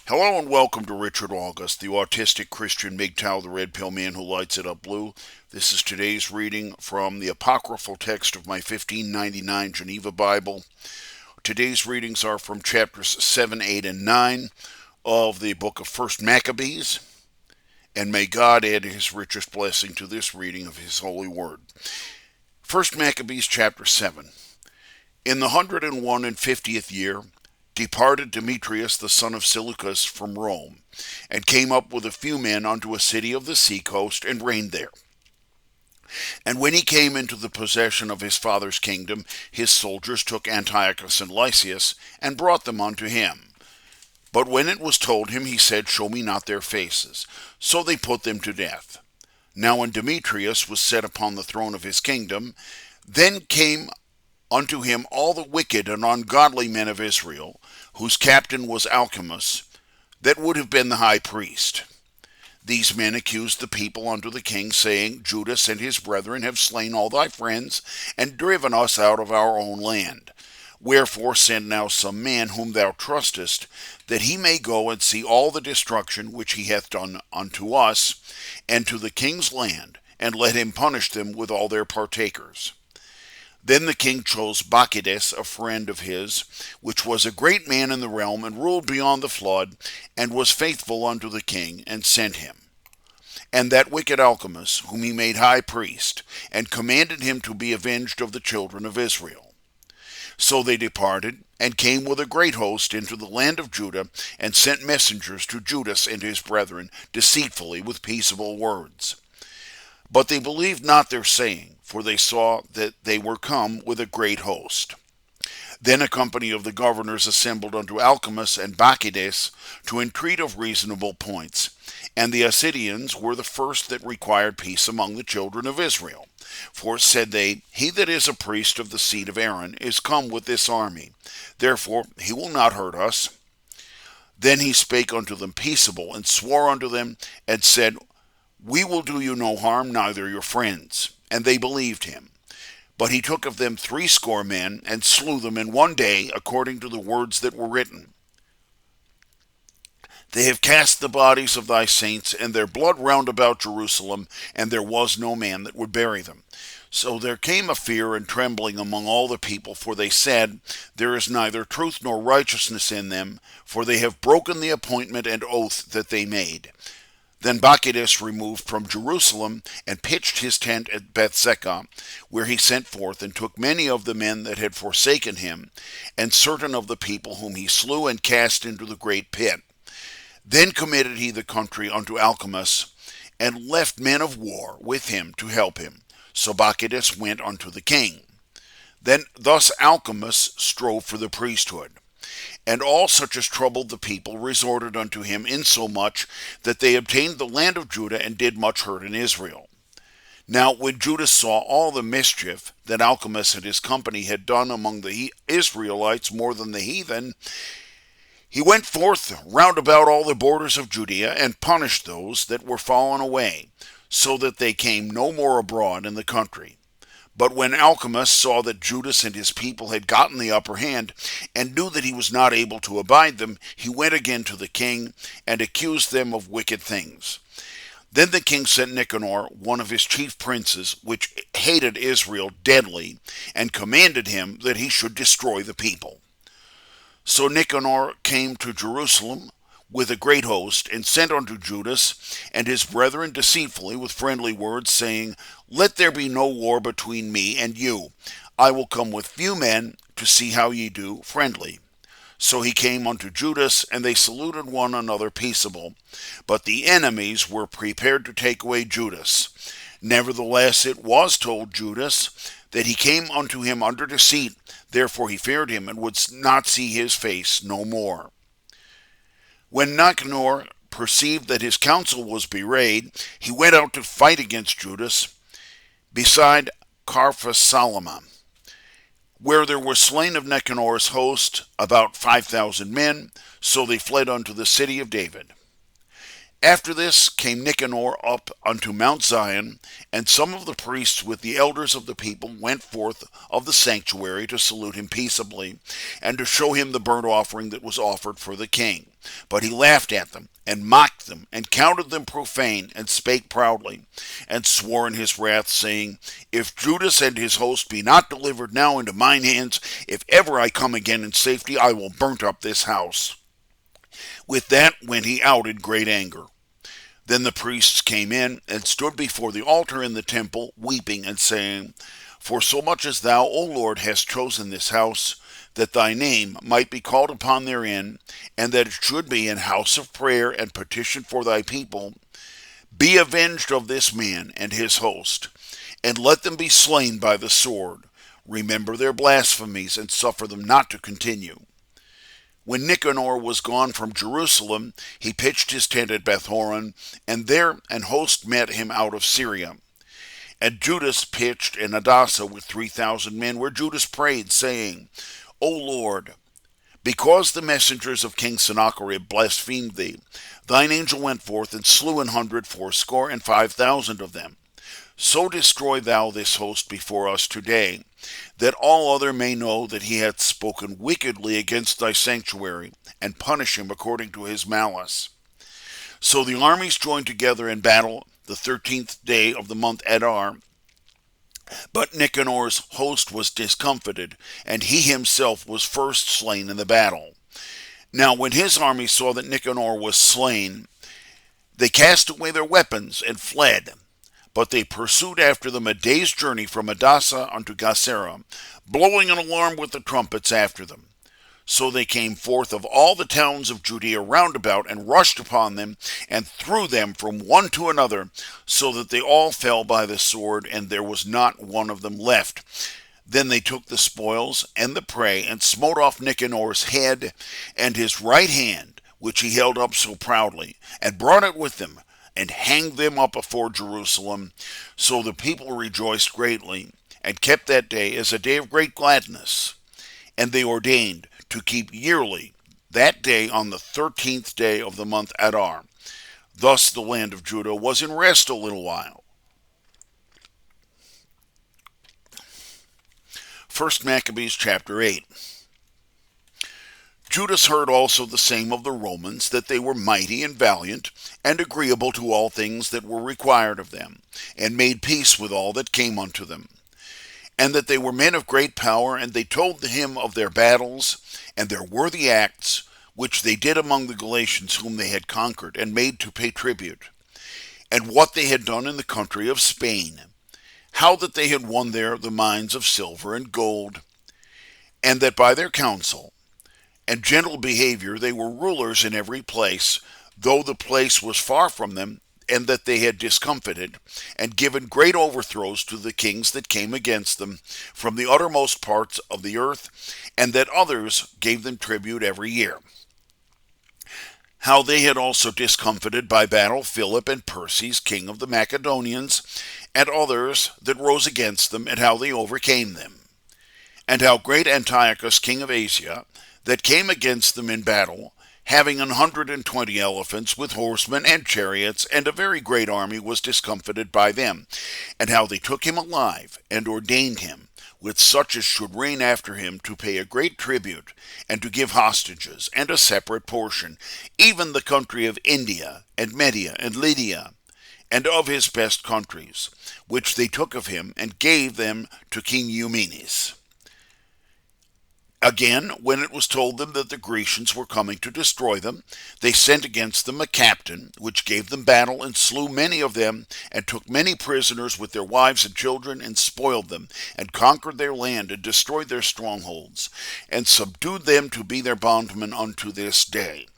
Hello and welcome to Richard August, the autistic Christian MGTOW, the red pill man who lights it up blue. This is today's reading from the apocryphal text of my 1599 Geneva Bible. Today's readings are from chapters 7, 8, and 9 of the book of 1st Maccabees, and may God add his richest blessing to this reading of his holy word. 1st Maccabees chapter 7. In the 150th year, departed Demetrius the son of Seleucus from Rome, and came up with a few men unto a city of the sea coast, and reigned there. And when he came into the possession of his father's kingdom, his soldiers took Antiochus and Lysias, and brought them unto him. But when it was told him, he said, Show me not their faces. So they put them to death. Now when Demetrius was set upon the throne of his kingdom, then came unto him all the wicked and ungodly men of Israel, whose captain was Alcimus, that would have been the high priest. These men accused the people unto the king, saying, Judas and his brethren have slain all thy friends, and driven us out of our own land. Wherefore send now some man whom thou trustest, that he may go and see all the destruction which he hath done unto us, and to the king's land, and let him punish them with all their partakers. Then the king chose Bacchides, a friend of his, which was a great man in the realm, and ruled beyond the flood, and was faithful unto the king, and sent him. And that wicked Alcimus, whom he made high priest, and commanded him to be avenged of the children of Israel. So they departed, and came with a great host into the land of Judah, and sent messengers to Judas and his brethren, deceitfully with peaceable words. But they believed not their saying, for they saw that they were come with a great host. Then a company of the governors assembled unto Alcimus and Bacchides to entreat of reasonable points. And the Assyrians were the first that required peace among the children of Israel. For, said they, He that is a priest of the seed of Aaron is come with this army. Therefore he will not hurt us. Then he spake unto them peaceable, and swore unto them, and said, We will do you no harm, neither your friends. And they believed him. But he took of them 80 men, and slew them in one day, according to the words that were written. They have cast the bodies of thy saints, and their blood round about Jerusalem, and there was no man that would bury them. So there came a fear and trembling among all the people, for they said, There is neither truth nor righteousness in them, for they have broken the appointment and oath that they made. Then Bacchides removed from Jerusalem, and pitched his tent at Bethsecca, where he sent forth, and took many of the men that had forsaken him, and certain of the people whom he slew, and cast into the great pit. Then committed he the country unto Alcimus, and left men of war with him to help him. So Bacchides went unto the king. Then thus Alcimus strove for the priesthood. And all such as troubled the people resorted unto him, insomuch that they obtained the land of Judah, and did much hurt in Israel. Now when Judas saw all the mischief that Alcimus and his company had done among the Israelites more than the heathen, he went forth round about all the borders of Judea, and punished those that were fallen away, so that they came no more abroad in the country. But when Alcimus saw that Judas and his people had gotten the upper hand, and knew that he was not able to abide them, he went again to the king, and accused them of wicked things. Then the king sent Nicanor, one of his chief princes, which hated Israel deadly, and commanded him that he should destroy the people. So Nicanor came to Jerusalem with a great host, and sent unto Judas and his brethren deceitfully with friendly words, saying, Let there be no war between me and you. I will come with few men to see how ye do friendly. So he came unto Judas, and they saluted one another peaceable. But the enemies were prepared to take away Judas. Nevertheless it was told Judas that he came unto him under deceit. Therefore he feared him, and would not see his face no more. When Nicanor perceived that his counsel was bewrayed, he went out to fight against Judas beside Carphasalama, where there were slain of Nicanor's host about 5,000 men, so they fled unto the city of David. After this came Nicanor up unto Mount Zion, and some of the priests with the elders of the people went forth of the sanctuary to salute him peaceably, and to show him the burnt offering that was offered for the king. But he laughed at them, and mocked them, and counted them profane, and spake proudly, and swore in his wrath, saying, If Judas and his host be not delivered now into mine hands, if ever I come again in safety, I will burn up this house. With that went he out in great anger. Then the priests came in, and stood before the altar in the temple, weeping, and saying, For so much as thou, O Lord, hast chosen this house, that thy name might be called upon therein, and that it should be an house of prayer and petition for thy people, be avenged of this man and his host, and let them be slain by the sword. Remember their blasphemies, and suffer them not to continue. When Nicanor was gone from Jerusalem, he pitched his tent at Bethhoron, and there an host met him out of Syria. And Judas pitched in Adasa with 3,000 men, where Judas prayed, saying, O Lord, because the messengers of King Sennacherib blasphemed thee, thine angel went forth and slew 180,005 of them. So destroy thou this host before us today, that all other may know that he hath spoken wickedly against thy sanctuary, and punish him according to his malice. So the armies joined together in battle the 13th day of the month Adar. But Nicanor's host was discomfited, and he himself was first slain in the battle. Now when his army saw that Nicanor was slain, they cast away their weapons and fled. But they pursued after them a day's journey from Adasa unto Gasera, blowing an alarm with the trumpets after them. So they came forth of all the towns of Judea round about, and rushed upon them, and threw them from one to another, so that they all fell by the sword, and there was not one of them left. Then they took the spoils and the prey, and smote off Nicanor's head and his right hand, which he held up so proudly, and brought it with them, and hanged them up before Jerusalem. So the people rejoiced greatly, and kept that day as a day of great gladness. And they ordained to keep yearly that day on the 13th day of the month Adar. Thus the land of Judah was in rest a little while. 1 Maccabees chapter 8. Judas heard also the same of the Romans, that they were mighty and valiant, and agreeable to all things that were required of them, and made peace with all that came unto them. And that they were men of great power, and they told him of their battles, and their worthy acts, which they did among the Galatians whom they had conquered, and made to pay tribute, and what they had done in the country of Spain, how that they had won there the mines of silver and gold, and that by their counsel and gentle behavior they were rulers in every place, though the place was far from them, and that they had discomfited and given great overthrows to the kings that came against them from the uttermost parts of the earth, and that others gave them tribute every year. How they had also discomfited by battle Philip and Perses, king of the Macedonians, and others that rose against them, and how they overcame them. And how great Antiochus, king of Asia, that came against them in battle, having 120 elephants with horsemen and chariots, and a very great army, was discomfited by them, and how they took him alive, and ordained him, with such as should reign after him, to pay a great tribute, and to give hostages, and a separate portion, even the country of India, and Media, and Lydia, and of his best countries, which they took of him, and gave them to King Eumenes. Again, when it was told them that the Grecians were coming to destroy them, they sent against them a captain, which gave them battle, and slew many of them, and took many prisoners with their wives and children, and spoiled them, and conquered their land, and destroyed their strongholds, and subdued them to be their bondmen unto this day.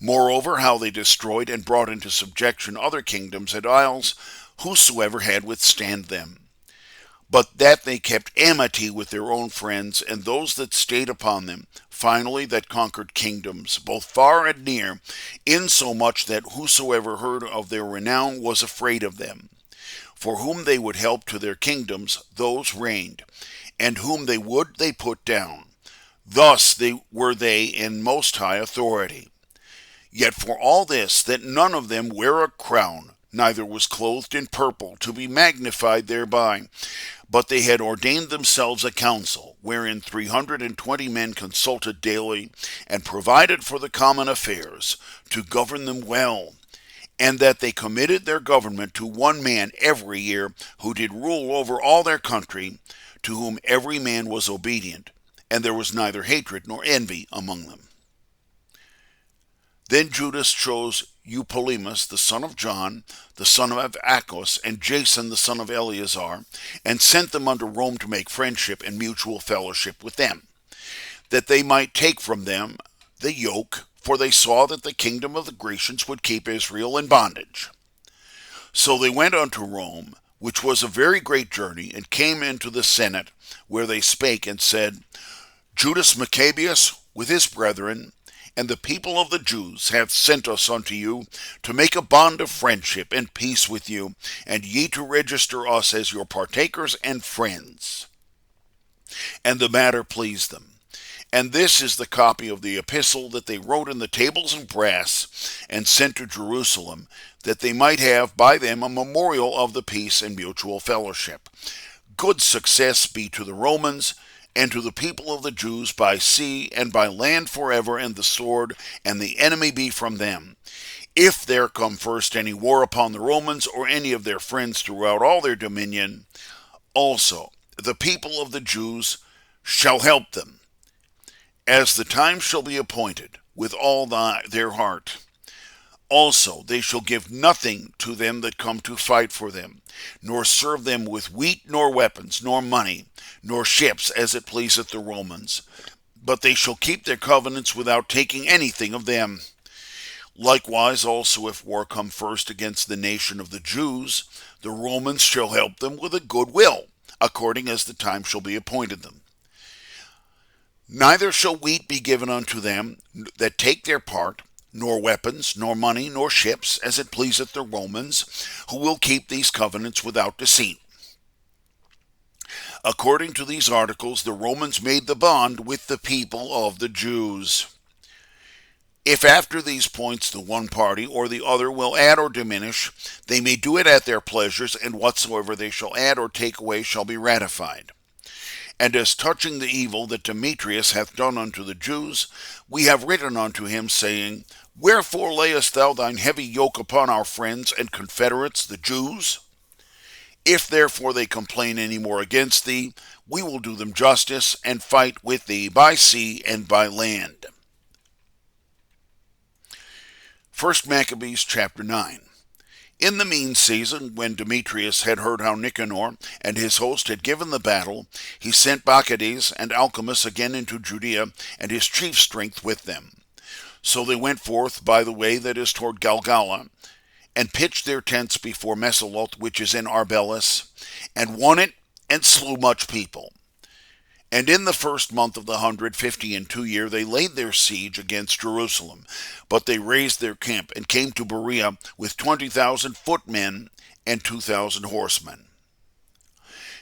Moreover, how they destroyed and brought into subjection other kingdoms and isles, whosoever had withstand them. But that they kept amity with their own friends, and those that stayed upon them, finally that conquered kingdoms, both far and near, insomuch that whosoever heard of their renown was afraid of them. For whom they would help to their kingdoms, those reigned, and whom they would they put down. Thus were they in most high authority. Yet for all this, that none of them wear a crown, neither was clothed in purple, to be magnified thereby. But they had ordained themselves a council, wherein 320 men consulted daily, and provided for the common affairs, to govern them well. And that they committed their government to one man every year, who did rule over all their country, to whom every man was obedient, and there was neither hatred nor envy among them. Then Judas chose Eupolemus the son of John, the son of Achos, and Jason the son of Eleazar, and sent them unto Rome to make friendship and mutual fellowship with them, that they might take from them the yoke, for they saw that the kingdom of the Grecians would keep Israel in bondage. So they went unto Rome, which was a very great journey, and came into the Senate, where they spake and said, Judas Maccabeus with his brethren, and the people of the Jews hath sent us unto you, to make a bond of friendship and peace with you, and ye to register us as your partakers and friends. And the matter pleased them. And this is the copy of the epistle that they wrote in the tables of brass, and sent to Jerusalem, that they might have by them a memorial of the peace and mutual fellowship. Good success be to the Romans, and to the people of the Jews by sea and by land forever, and the sword and the enemy be from them. If there come first any war upon the Romans, or any of their friends throughout all their dominion, also the people of the Jews shall help them, as the time shall be appointed, with all their heart. Also they shall give nothing to them that come to fight for them, nor serve them with wheat, nor weapons, nor money, nor ships, as it pleaseth the Romans. But they shall keep their covenants without taking anything of them. Likewise also, if war come first against the nation of the Jews, the Romans shall help them with a good will, according as the time shall be appointed them. Neither shall wheat be given unto them that take their part, nor weapons, nor money, nor ships, as it pleaseth the Romans, who will keep these covenants without deceit. According to these articles, the Romans made the bond with the people of the Jews. If after these points the one party or the other will add or diminish, they may do it at their pleasures, and whatsoever they shall add or take away shall be ratified. And as touching the evil that Demetrius hath done unto the Jews, we have written unto him, saying, Wherefore layest thou thine heavy yoke upon our friends and confederates, the Jews? If therefore they complain any more against thee, we will do them justice, and fight with thee by sea and by land. 1 Maccabees chapter 9. In the mean season, when Demetrius had heard how Nicanor and his host had given the battle, he sent Bacchides and Alcimus again into Judea, and his chief strength with them. So they went forth by the way that is toward Galgala, and pitched their tents before Mesaloth, which is in Arbelis, and won it, and slew much people. And in the first month of the 152 year they laid their siege against Jerusalem. But they raised their camp, and came to Berea with 20,000 footmen and 2,000 horsemen.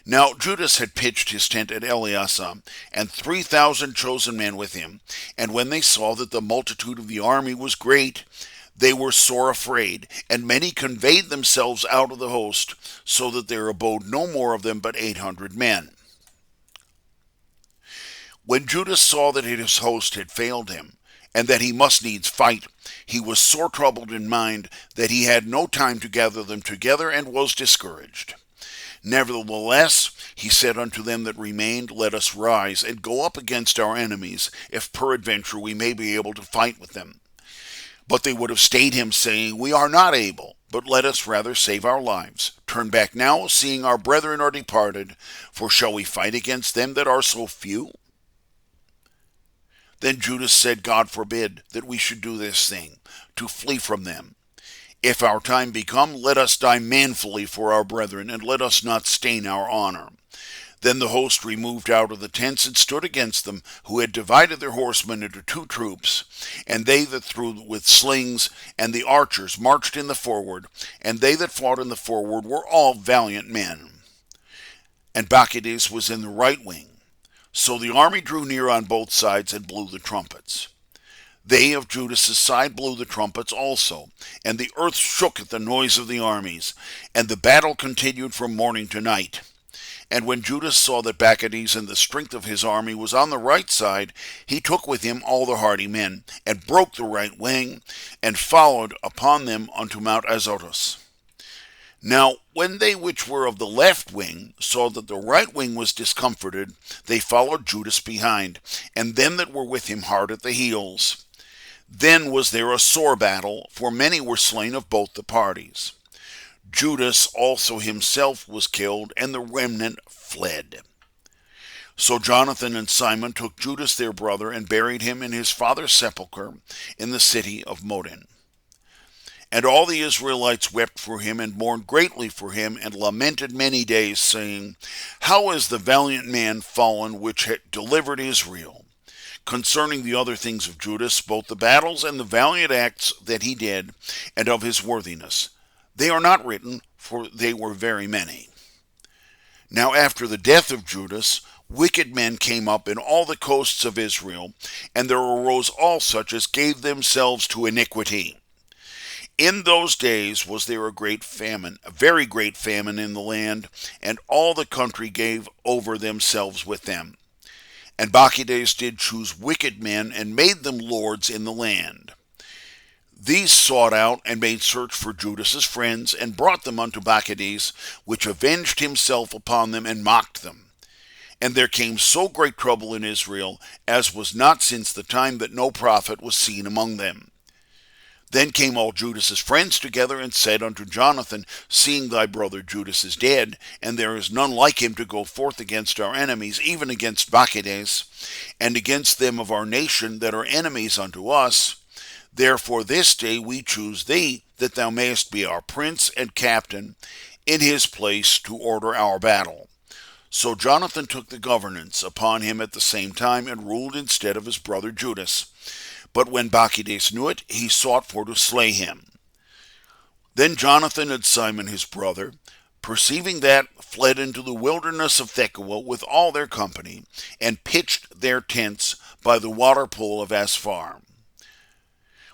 Now Judas had pitched his tent at Eleasa, and 3,000 chosen men with him. And when they saw that the multitude of the army was great, they were sore afraid, and many conveyed themselves out of the host, so that there abode no more of them but 800 men. When Judas saw that his host had failed him, and that he must needs fight, he was sore troubled in mind, that he had no time to gather them together, and was discouraged. Nevertheless, he said unto them that remained, Let us rise, and go up against our enemies, if peradventure we may be able to fight with them. But they would have stayed him, saying, We are not able, but let us rather save our lives. Turn back now, seeing our brethren are departed, for shall we fight against them that are so few? Then Judas said, God forbid that we should do this thing, to flee from them. If our time be come, let us die manfully for our brethren, and let us not stain our honor. Then the host removed out of the tents, and stood against them, who had divided their horsemen into 2 troops. And they that threw with slings, and the archers marched in the forward, and they that fought in the forward were all valiant men. And Bacchides was in the right wing. So the army drew near on both sides, and blew the trumpets. They of Judas's side blew the trumpets also, and the earth shook at the noise of the armies, and the battle continued from morning to night. And when Judas saw that Bacchides and the strength of his army was on the right side, he took with him all the hardy men, and broke the right wing, and followed upon them unto Mount Azotus. Now when they which were of the left wing saw that the right wing was discomforted, they followed Judas behind, and them that were with him hard at the heels. Then was there a sore battle, for many were slain of both the parties. Judas also himself was killed, and the remnant fled. So Jonathan and Simon took Judas their brother, and buried him in his father's sepulchre in the city of Modin. And all the Israelites wept for him, and mourned greatly for him, and lamented many days, saying, How is the valiant man fallen which had delivered Israel? Concerning the other things of Judas, both the battles and the valiant acts that he did, and of his worthiness, they are not written, for they were very many. Now after the death of Judas, wicked men came up in all the coasts of Israel, and there arose all such as gave themselves to iniquity. In those days was there a great famine, a very great famine in the land, and all the country gave over themselves with them. And Bacchides did choose wicked men, and made them lords in the land. These sought out and made search for Judas's friends, and brought them unto Bacchides, which avenged himself upon them, and mocked them. And there came so great trouble in Israel, as was not since the time that no prophet was seen among them. Then came all Judas's friends together, and said unto Jonathan, Seeing thy brother Judas is dead, and there is none like him to go forth against our enemies, even against Bacchides, and against them of our nation that are enemies unto us, therefore this day we choose thee, that thou mayest be our prince and captain in his place, to order our battle. So Jonathan took the governance upon him at the same time, and ruled instead of his brother Judas. But when Bacchides knew it, he sought for to slay him. Then Jonathan and Simon his brother, perceiving that, fled into the wilderness of Tekoa with all their company, and pitched their tents by the water pool of Asphar.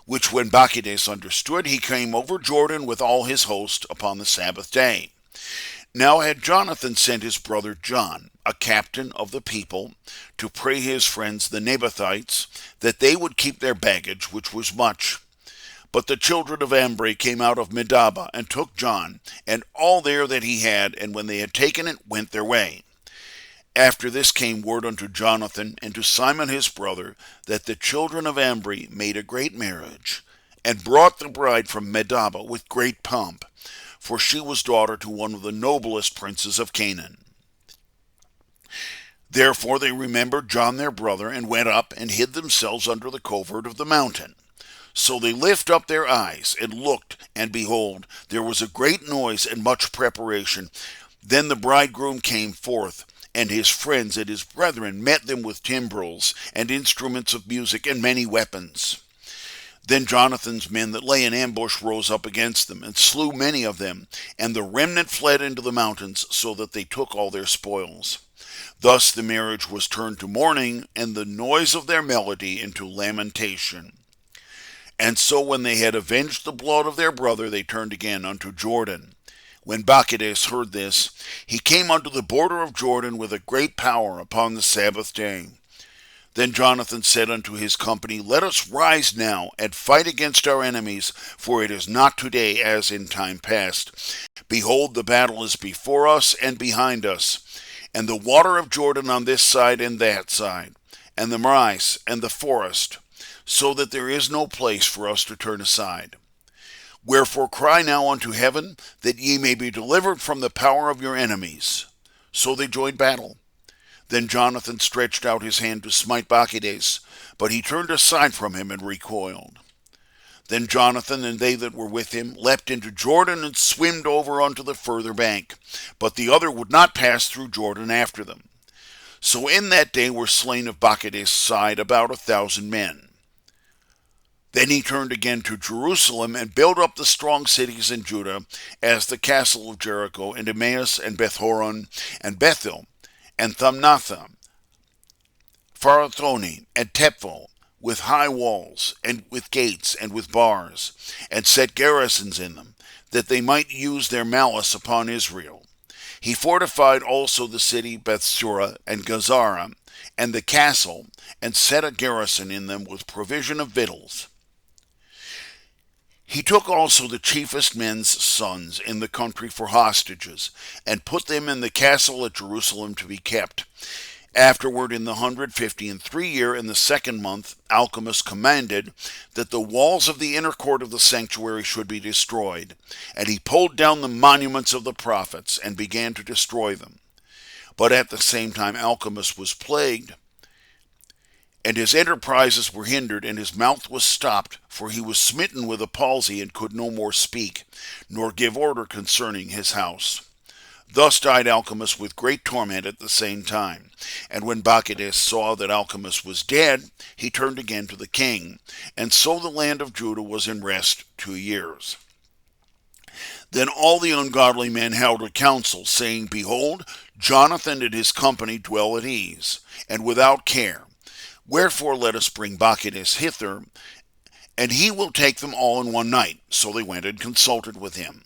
Which when Bacchides understood, he came over Jordan with all his host upon the Sabbath day. Now had Jonathan sent his brother John, a captain of the people, to pray his friends the Nabathites, that they would keep their baggage, which was much. But the children of Ambri came out of Medaba, and took John, and all there that he had, and when they had taken it, went their way. After this came word unto Jonathan, and to Simon his brother, that the children of Ambri made a great marriage, and brought the bride from Medaba with great pomp, for she was daughter to one of the noblest princes of Canaan. Therefore they remembered John their brother, and went up, and hid themselves under the covert of the mountain. So they lift up their eyes, and looked, and behold, there was a great noise and much preparation. Then the bridegroom came forth, and his friends and his brethren met them with timbrels, and instruments of music, and many weapons. Then Jonathan's men that lay in ambush rose up against them, and slew many of them, and the remnant fled into the mountains, so that they took all their spoils. Thus the marriage was turned to mourning, and the noise of their melody into lamentation. And so when they had avenged the blood of their brother, they turned again unto Jordan. When Bacchides heard this, he came unto the border of Jordan with a great power upon the Sabbath day. Then Jonathan said unto his company, Let us rise now, and fight against our enemies, for it is not today as in time past. Behold, the battle is before us and behind us, and the water of Jordan on this side and that side, and the marais and the forest, so that there is no place for us to turn aside. Wherefore cry now unto heaven, that ye may be delivered from the power of your enemies. So they joined battle. Then Jonathan stretched out his hand to smite Bacchides, but he turned aside from him and recoiled. Then Jonathan and they that were with him leapt into Jordan, and swimmed over unto the further bank, but the other would not pass through Jordan after them. So in that day were slain of Bacchides' side about 1,000 men. Then he turned again to Jerusalem, and built up the strong cities in Judah, as the castle of Jericho, and Emmaus, and Bethhoron, and Bethel, and Thamnathah, Pharathoni, and Tepho, with high walls, and with gates, and with bars, and set garrisons in them, that they might use their malice upon Israel. He fortified also the city Bethsura and Gazara, and the castle, and set a garrison in them with provision of victuals. He took also the chiefest men's sons in the country for hostages, and put them in the castle at Jerusalem to be kept. Afterward, in the 153 year, in the 2nd month, Alchemist commanded that the walls of the inner court of the sanctuary should be destroyed. And he pulled down the monuments of the prophets, and began to destroy them. But at the same time Alchemist was plagued, and his enterprises were hindered, and his mouth was stopped, for he was smitten with a palsy, and could no more speak, nor give order concerning his house. Thus died Alchemist with great torment at the same time. And when Bacchides saw that Alchemist was dead, he turned again to the king. And so the land of Judah was in rest 2 years. Then all the ungodly men held a council, saying, Behold, Jonathan and his company dwell at ease, and without care. Wherefore let us bring Bacchides hither, and he will take them all in one night. So they went and consulted with him,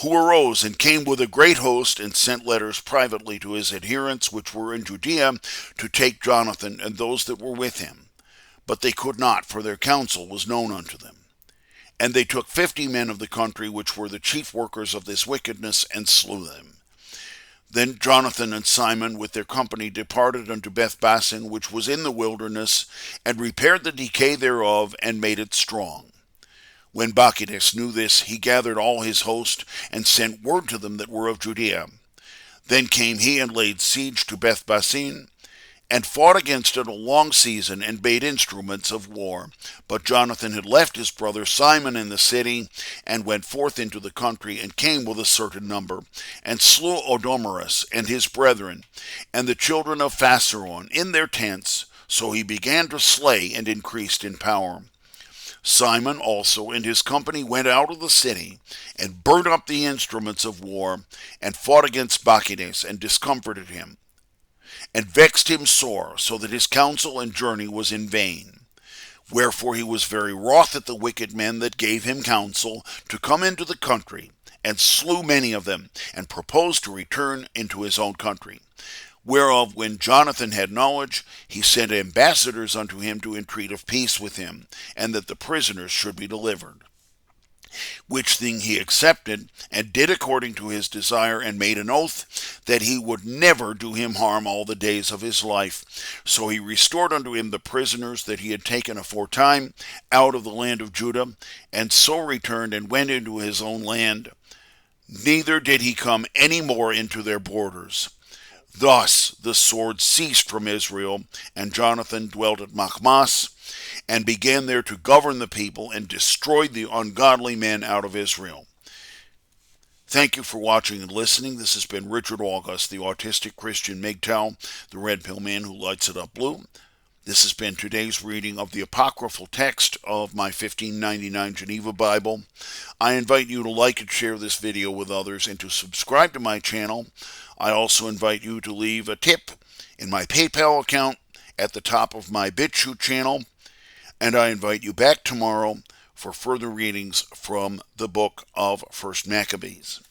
who arose and came with a great host, and sent letters privately to his adherents which were in Judea, to take Jonathan and those that were with him. But they could not, for their counsel was known unto them. And they took 50 men of the country, which were the chief workers of this wickedness, and slew them. Then Jonathan and Simon with their company departed unto Bethbasin, which was in the wilderness, and repaired the decay thereof, and made it strong. When Bacchides knew this, he gathered all his host, and sent word to them that were of Judea. Then came he and laid siege to Bethbasin, and fought against it a long season, and made instruments of war. But Jonathan had left his brother Simon in the city, and went forth into the country, and came with a certain number, and slew Odomerus and his brethren, and the children of Phaseron in their tents. So he began to slay, and increased in power. Simon also and his company went out of the city, and burnt up the instruments of war, and fought against Bacchides, and discomforted him, and vexed him sore, so that his counsel and journey was in vain. Wherefore he was very wroth at the wicked men that gave him counsel to come into the country, and slew many of them, and proposed to return into his own country. Whereof, when Jonathan had knowledge, he sent ambassadors unto him to entreat of peace with him, and that the prisoners should be delivered. Which thing he accepted, and did according to his desire, and made an oath that he would never do him harm all the days of his life. So he restored unto him the prisoners that he had taken aforetime out of the land of Judah, and so returned and went into his own land. Neither did he come any more into their borders. Thus the sword ceased from Israel, and Jonathan dwelt at Maccabees, and began there to govern the people, and destroyed the ungodly men out of Israel. Thank you for watching and listening. This has been Richard August, the autistic Christian MGTOW, the red pill man who lights it up blue. This has been today's reading of the apocryphal text of my 1599 Geneva Bible. I invite you to like and share this video with others, and to subscribe to my channel. I also invite you to leave a tip in my PayPal account at the top of my BitChute channel, and I invite you back tomorrow for further readings from the book of 1 Maccabees.